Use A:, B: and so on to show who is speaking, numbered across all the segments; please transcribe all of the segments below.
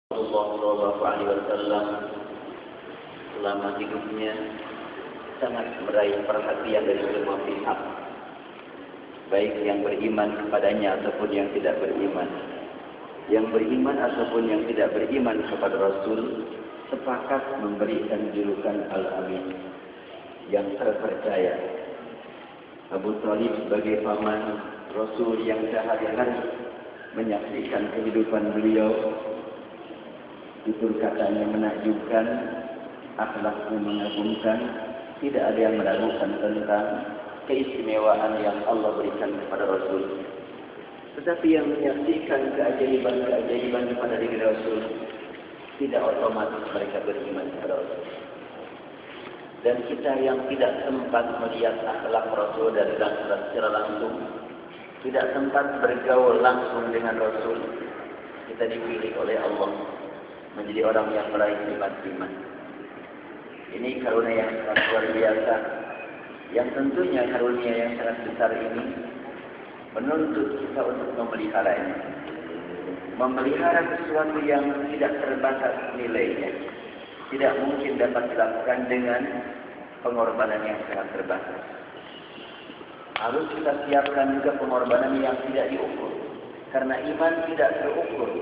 A: Rasulullah Shallallahu Alaihi Wasallam selama hidupnya sangat meraih perhatian dari semua pihak, baik yang beriman kepadanya ataupun yang tidak beriman. Yang beriman ataupun yang tidak beriman kepada Rasul sepakat memberikan julukan Al-Amin, yang terpercaya. Abu Thalib sebagai paman Rasul yang sehari-hari menyaksikan kehidupan beliau, tutur katanya menakjubkan, akhlaknya mengagumkan, tidak ada yang meragukan tentang keistimewaan yang Allah berikan kepada Rasul. Tetapi yang menyaksikan keajaiban-keajaiban kepada diri Rasul, tidak otomatis mereka beriman kepada Rasul. Dan kita yang tidak sempat melihat akhlak Rasul dari secara langsung, tidak sempat bergaul langsung dengan Rasul, kita dipilih oleh Allah menjadi orang yang meraih iman. Ini karunia yang sangat luar biasa, yang tentunya karunia yang sangat besar ini menuntut kita untuk memeliharanya. Memelihara sesuatu yang tidak terbatas nilainya, tidak mungkin dapat dilakukan dengan pengorbanan yang sangat terbatas. Harus kita siapkan juga pengorbanan yang tidak diukur, karena iman tidak terukur.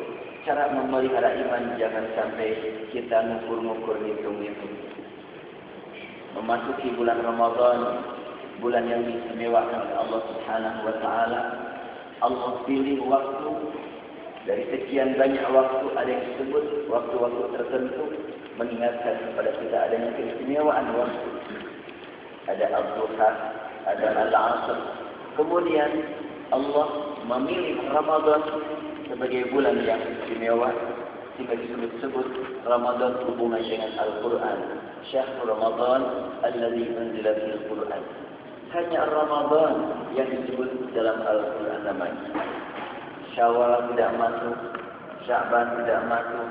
A: Cara memelihara iman jangan sampai kita ngukur-ngukur, hitung-hitung. Memasuki bulan Ramadan, bulan yang diistimewakan oleh Allah Subhanahu wa taala, Allah pilih waktu dari sekian banyak waktu, ada yang disebut waktu-waktu tertentu mengingatkan kepada kita adanya keistimewaan waktu. Ada Al-Duha, ada Al-Asr. Kemudian Allah memilih Ramadan sebagai bulan yang istimewa, sehingga disebut Ramadan hubungan dengan Al-Quran. Syahrul Ramadan alladzi unzila fil Quran. Hanya Ramadan yang disebut dalam Al-Quran namanya. Syawal tidak masuk, Sya'ban tidak masuk,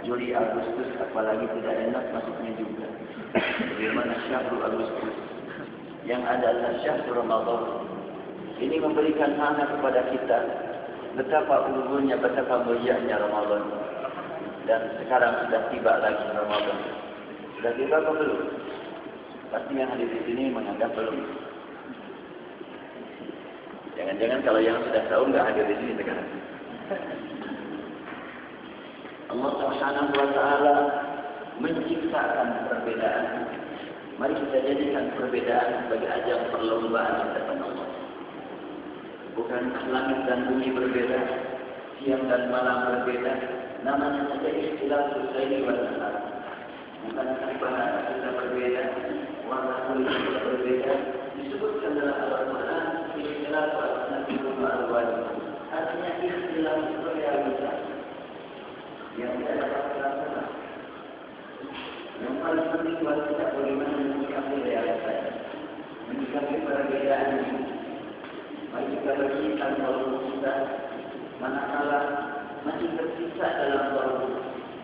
A: Juli, Agustus apalagi tidak enak masuknya juga. Bagaimana Syahrul Agustus? Yang ada adalah Syahrul Ramadan. Ini memberikan makna kepada kita betapa unggulnya, betapa mulianya Ramadan. Dan sekarang sudah tiba lagi Ramadan. Sudah tiba atau belum? Pasti yang hadir di sini menganggap belum. Jangan-jangan kalau yang sudah tahu nggak hadir di sini sekarang. Allah Subhanahu wa taala menciptakan perbedaan. Mari kita jadikan perbedaan sebagai ajang perlombaan di hadapan Allah. Bukan langit dan bumi berbeda, siang dan malam berbeda, namanya saja istilah laili wan nahar. Bukan bahasa kita berbeda, warna kulit kita berbeda, disebutkan dalam Al-Quran istilah warna al-alwan. Artinya istilah realitas yang tidak dapat dilakukan. Yang paling penting buat kita bagaimana menyikapi realitas, menyikapi perbedaan ini. Mari kita bersihkan kalbu kita, manakala masih tersisa dalam kalbu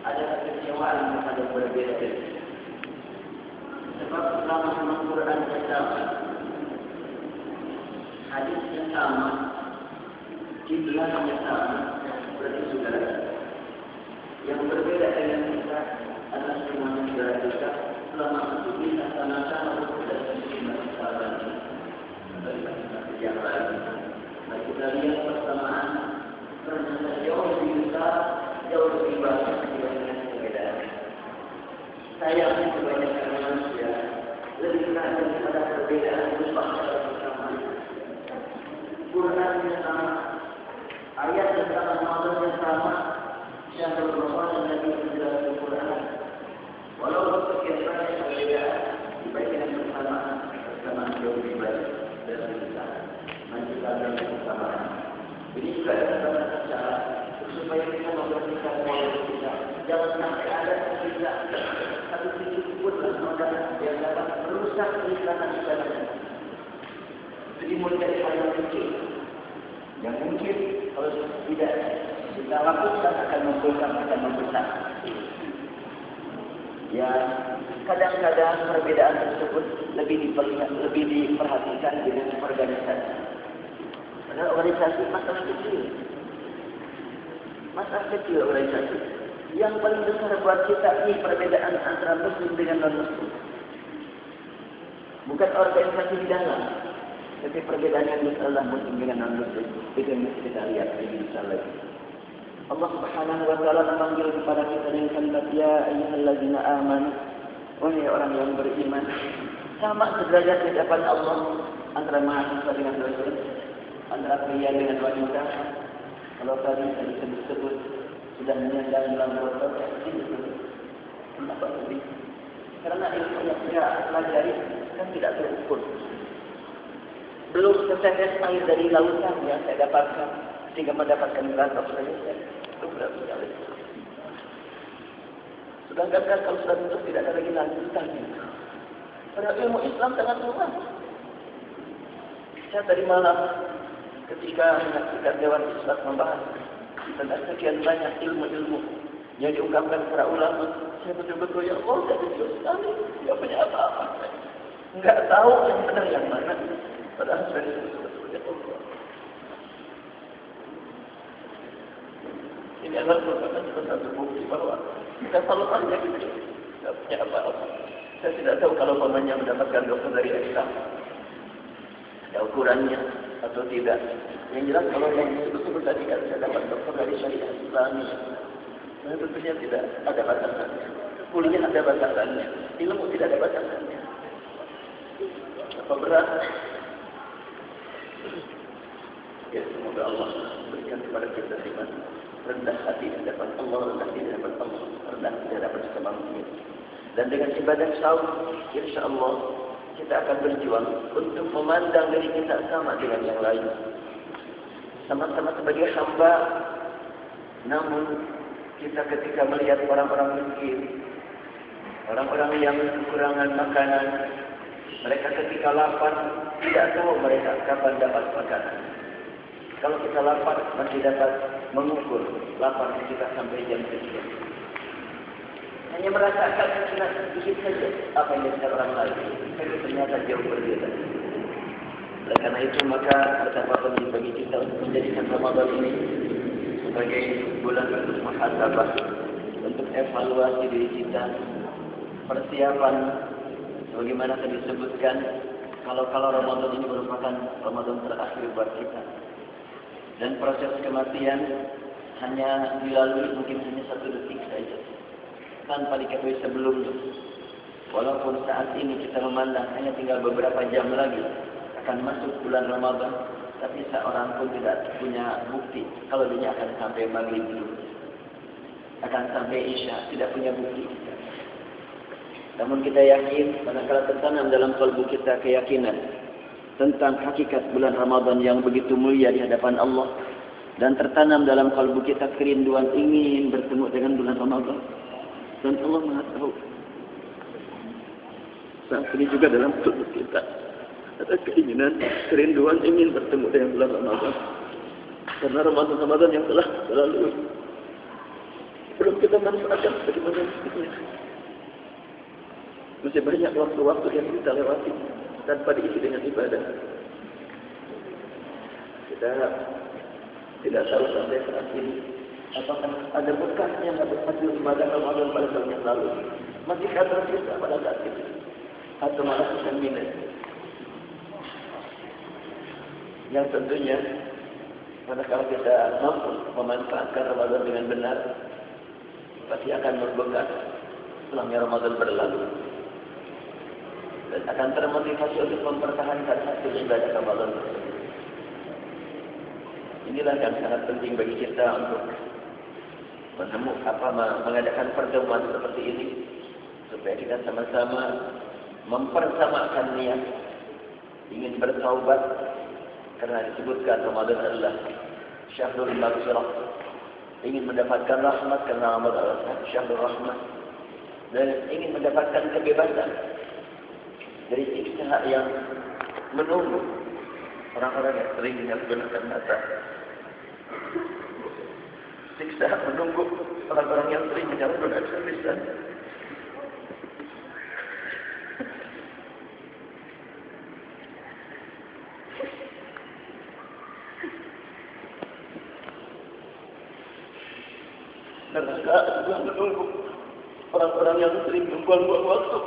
A: ada kekecewaan terhadap berbeda. Sebab selama Al-Quran sama, hadisnya sama, kiblatnya sama, berarti saudara. Yang berbeda dengan kita adalah semuanya saudara kita. Selama itu kita sama-sama berbeda dengan sahabat yang lain. Mari kita lihat persamaan, ternyata jauh lebih besar, jauh lebih banyak dibandingkan perbedaan. Sayangnya kebanyakan manusia lebih berani pada perbedaan daripada persamaan. Qurannya sama, ayat yang sama, maksudnya sama. Syahrul Ramadan lagi menjelaskan Quran. Walaupun sekian banyak perbedaan dibandingkan persamaan jauh lebih baik dan lebih besar. Menciptakan persamaan. Ini juga adalah cara supaya kita membersihkan pola kita. Jangan sampai ada kita satu titik pun modal yang dapat merusak keikhlasan kita. Jadi mulai dari hal yang kecil, yang mungkin kalau tidak kita lakukan akan membesar. Ya, kadang-kadang perbedaan tersebut lebih diperhatikan dengan organisasi. Padahal organisasi masalah kecil organisasi. Yang paling besar buat kita ini perbedaan antara Muslim dengan non-Muslim. Bukan organisasi di dalam, tapi perbedaan yang besar adalah Muslim dengan non-Muslim. Itu yang mesti kita lihat lebih besar lagi. Allah Subhanahu wa taala memanggil kepada kita dengan kalimat ya ayyuhallazina amanu, wahai orang yang beriman. Sama sederajat di hadapan Allah antara mahasiswa dengan dosen, antara pria dengan wanita. Kalau tadi disebut sudah menyandang dalam proses ini, kenapa lebih? Karena ilmu yang saya pelajari kan tidak terukur. Belum setetes air dari lautan yang saya dapatkan sehingga mendapatkan gelar saya belum berapa kali. Sedangkan kalau sudah tutup tidak ada lagi lanjutannya. Pada ilmu Islam sangat luas. Saya tadi malam ketika menyaksikan Dewan Islam membahas tentang sekian banyak ilmu-ilmu yang diungkapkan para ulama, saya betul-betul ya Allah, saya jujur sekali, tidak punya apa-apa. Enggak tahu yang benar yang mana. Padahal sudah disebut-sebut Allah. Ini adalah merupakan satu bukti bahwa kita selalu hanya gitu, tidak punya apa-apa. Saya tidak tahu kalau pamannya mendapatkan dokter dari Islam, ada ukurannya atau tidak. Yang jelas kalau yang disebut-sebut tadi kan saya dapat dokter dari syariah Islami. Nah, tentunya tidak ada batasannya. Kuliah ada batasannya, ilmu tidak ada batasannya. Apa berat? Ya, semoga Allah berikan kepada kita iman rendah hati di hadapan Allah, rendah hati di hadapan Allah, rendah hati di hadapan sesama manusia. Dan dengan ibadah saum, insya-Allah kita akan berjuang untuk memandang diri kita sama dengan yang lain. Sama-sama sebagai hamba, namun kita ketika melihat orang-orang miskin, orang-orang yang kekurangan makanan, mereka ketika lapar tidak tahu mereka kapan dapat makanan. Kalau kita lapar masih dapat mengukur lapar kita sampai jam sekian. Hanya merasakan sedikit saja apa yang dilihat orang lain, tapi ternyata jauh berbeda. Oleh karena itu maka betapa penting bagi kita untuk menjadikan Ramadan ini sebagai bulan untuk muhasabah, untuk evaluasi diri kita, persiapan bagaimana tadi disebutkan kalau Ramadan ini merupakan Ramadan terakhir buat kita. Dan proses kematian hanya dilalui mungkin hanya 1 detik saja, tanpa diketahui sebelumnya. Walaupun saat ini kita memandang hanya tinggal beberapa jam lagi akan masuk bulan Ramadan, tapi seorang pun tidak punya bukti kalau dia akan sampai maghrib dulu, akan sampai isya, tidak punya bukti. Namun kita yakin, manakala tertanam dalam kalbu kita keyakinan tentang hakikat bulan Ramadan yang begitu mulia di hadapan Allah, dan tertanam dalam kalbu kita kerinduan ingin bertemu dengan bulan Ramadan, dan Allah Maha tahu. Saat ini juga dalam kalbu kita ada keinginan, kerinduan ingin bertemu dengan bulan Ramadan, karena Ramadan yang telah berlalu belum kita manfaatkan bagaimana mestinya. Masih banyak waktu-waktu yang kita lewati tanpa diisi dengan ibadah. Kita tidak tahu sampai saat ini apakah ada bekasnya hasil ibadah Ramadan pada tahun yang lalu, masih tersisa pada saat itu, atau malah kita minus. Yang tentunya manakala kita mampu memanfaatkan Ramadan dengan benar, pasti akan berbekas selama Ramadan berlalu, dan akan termotivasi untuk mempertahankan hasil ibadah Ramadan tersebut. Inilah yang sangat penting bagi kita untuk mengadakan pertemuan seperti ini, supaya kita sama-sama mempersamakan niat ingin bertaubat, karena disebutkan Ramadan adalah syahrul maghfirah, ingin mendapatkan rahmat karena Ramadan adalah syahrul rahmat, dan ingin mendapatkan kebebasan dari siksa yang menunggu orang-orang yang sering menyalahgunakan mata. Siksa menunggu orang-orang yang sering menyalahgunakan lisan. Neraka juga
B: menunggu orang-orang yang sering membuang-buang waktu.